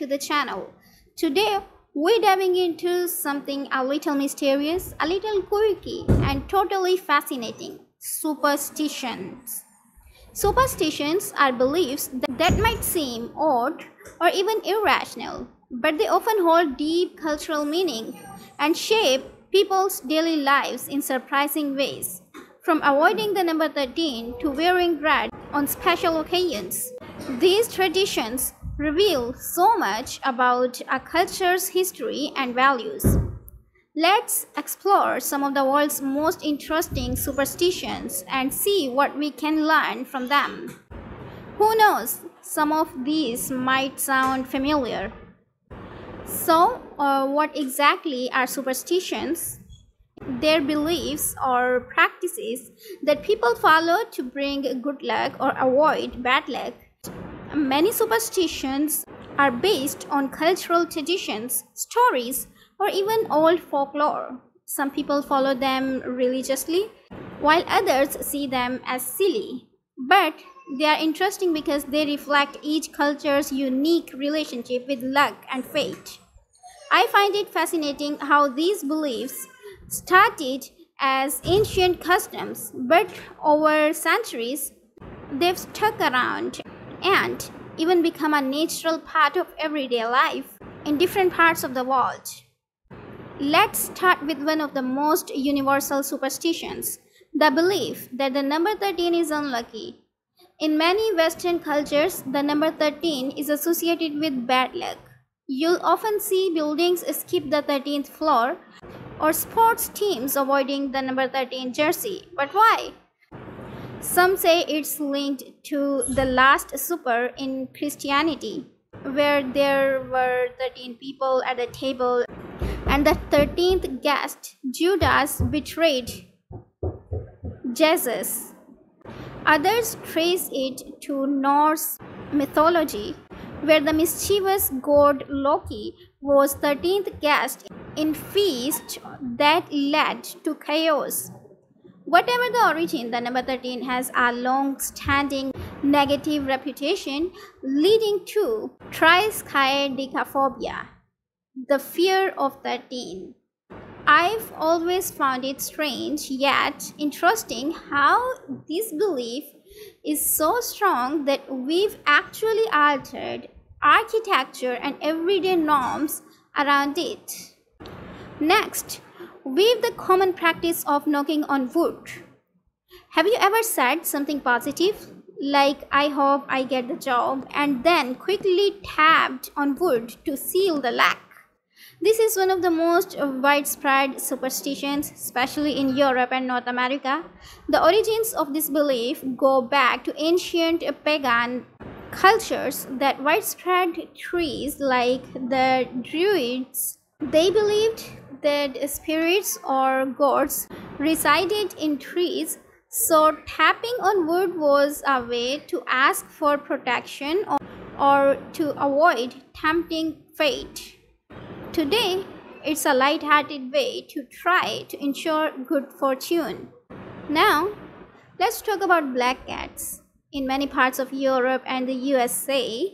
to the channel. Today we're diving into something a little mysterious, a little quirky, and totally fascinating: superstitions. Superstitions are beliefs that might seem odd or even irrational, but they often hold deep cultural meaning and shape people's daily lives in surprising ways. From avoiding the number 13 to wearing red on special occasions, these traditions reveal so much about a culture's history and values. Let's explore some of the world's most interesting superstitions and see what we can learn from them. Who knows, some of these might sound familiar. So, what exactly are superstitions? They're beliefs or practices that people follow to bring good luck or avoid bad luck. Many superstitions are based on cultural traditions, stories, or even old folklore. Some people follow them religiously, while others see them as silly. But they are interesting because they reflect each culture's unique relationship with luck and fate. I find it fascinating how these beliefs started as ancient customs, but over centuries they've stuck around and even become a natural part of everyday life in different parts of the world. Let's start with one of the most universal superstitions: the belief that the number 13 is unlucky. In many Western cultures, the number 13 is associated with bad luck. You'll often see buildings skip the 13th floor or sports teams avoiding the number 13 jersey. But why? Some say it's linked to the Last Supper in Christianity, where there were 13 people at the table and the 13th guest, Judas, betrayed Jesus. Others trace it to Norse mythology, where the mischievous god Loki was 13th guest in feast that led to chaos. Whatever the origin, the number 13 has a long-standing negative reputation, leading to triskaidekaphobia, the fear of 13. I've always found it strange yet interesting how this belief is so strong that we've actually altered architecture and everyday norms around it. Next, we've the common practice of knocking on wood. Have you ever said something positive, like "I hope I get the job," and then quickly tapped on wood to seal the luck? This is one of the most widespread superstitions, especially in Europe and North America. The origins of this belief go back to ancient pagan cultures that widespread trees like the Druids. They believed that spirits or gods resided in trees, so tapping on wood was a way to ask for protection or to avoid tempting fate. Today, it's a light-hearted way to try to ensure good fortune. Now, let's talk about black cats. In many parts of Europe and the USA,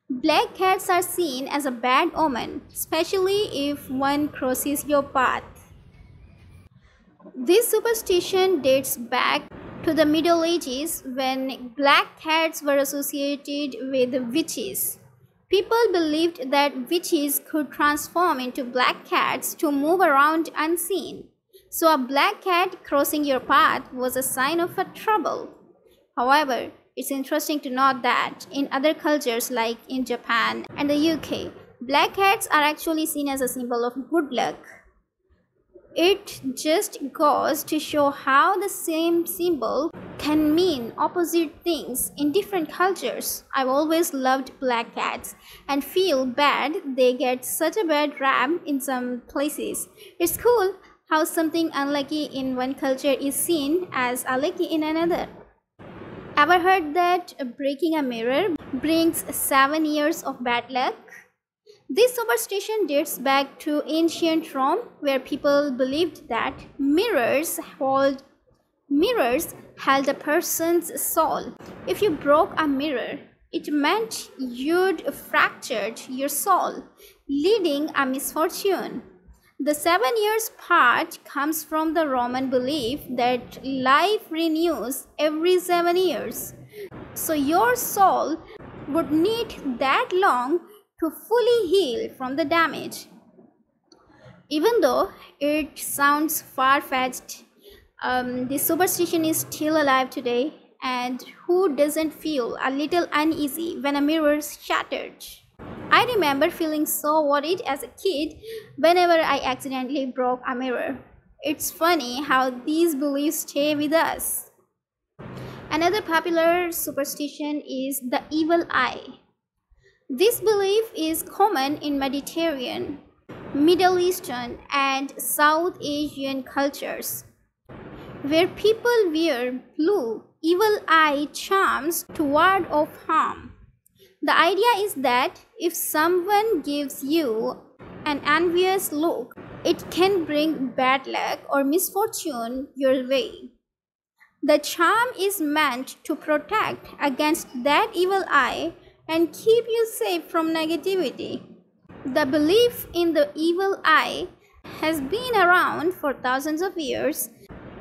black cats are seen as a bad omen, especially if one crosses your path. This superstition dates back to the Middle Ages when black cats were associated with witches. People believed that witches could transform into black cats to move around unseen. So a black cat crossing your path was a sign of a trouble. However, it's interesting to note that in other cultures like in Japan and the UK, black cats are actually seen as a symbol of good luck. It just goes to show how the same symbol can mean opposite things in different cultures. I've always loved black cats and feel bad they get such a bad rap in some places. It's cool how something unlucky in one culture is seen as lucky in another. Ever heard that breaking a mirror brings 7 years of bad luck? This superstition dates back to ancient Rome, where people believed that mirrors held a person's soul. If you broke a mirror, It meant you'd fractured your soul, leading a misfortune. The 7 years part comes from the Roman belief that life renews every 7 years. So your soul would need that long to fully heal from the damage. Even though it sounds far fetched, this superstition is still alive today, and who doesn't feel a little uneasy when a mirror shattered? I remember feeling so worried as a kid whenever I accidentally broke a mirror. It's funny how these beliefs stay with us. Another popular superstition is the evil eye. This belief is common in Mediterranean, Middle Eastern, and South Asian cultures, where people wear blue evil eye charms to ward off harm. The idea is that if someone gives you an envious look, it can bring bad luck or misfortune your way. The charm is meant to protect against that evil eye and keep you safe from negativity. The belief in the evil eye has been around for thousands of years,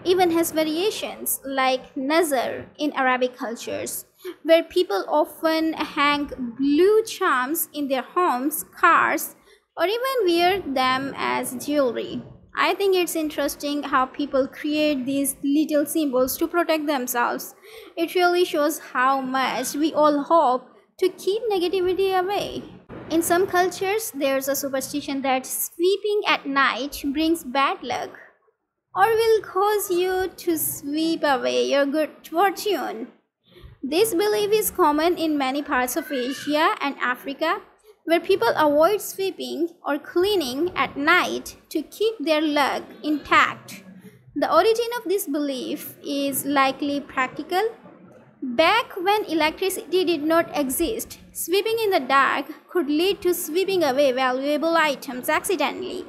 even has variations like nazar in Arabic cultures, where people often hang blue charms in their homes, cars, or even wear them as jewelry. I think it's interesting how people create these little symbols to protect themselves. It really shows how much we all hope to keep negativity away. In some cultures, there's a superstition that sweeping at night brings bad luck or will cause you to sweep away your good fortune. This belief is common in many parts of Asia and Africa, where people avoid sweeping or cleaning at night to keep their luck intact. The origin of this belief is likely practical. Back when electricity did not exist, sweeping in the dark could lead to sweeping away valuable items accidentally.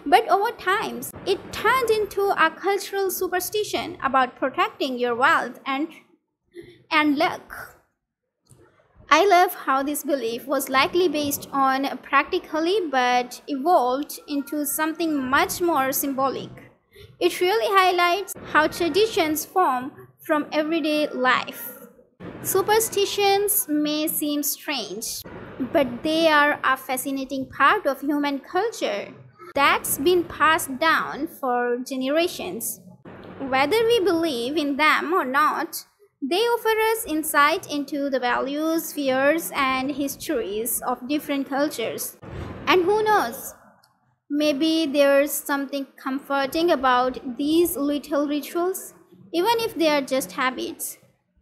But over time, it turned into a cultural superstition about protecting your wealth and luck. I love how this belief was likely based on practically but evolved into something much more symbolic. It really highlights how traditions form from everyday life. Superstitions may seem strange, but they are a fascinating part of human culture that's been passed down for generations. Whether we believe in them or not, they offer us insight into the values, fears, and histories of different cultures. And who knows, maybe there's something comforting about these little rituals, even if they are just habits.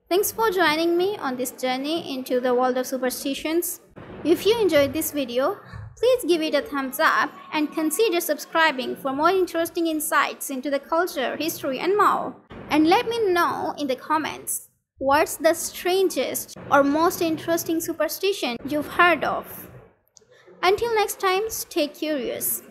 Thanks for joining me on this journey into the world of superstitions. If you enjoyed this video, please give it a thumbs up and consider subscribing for more interesting insights into the culture, history, and more. And let me know in the comments, what's the strangest or most interesting superstition you've heard of? Until next time, stay curious.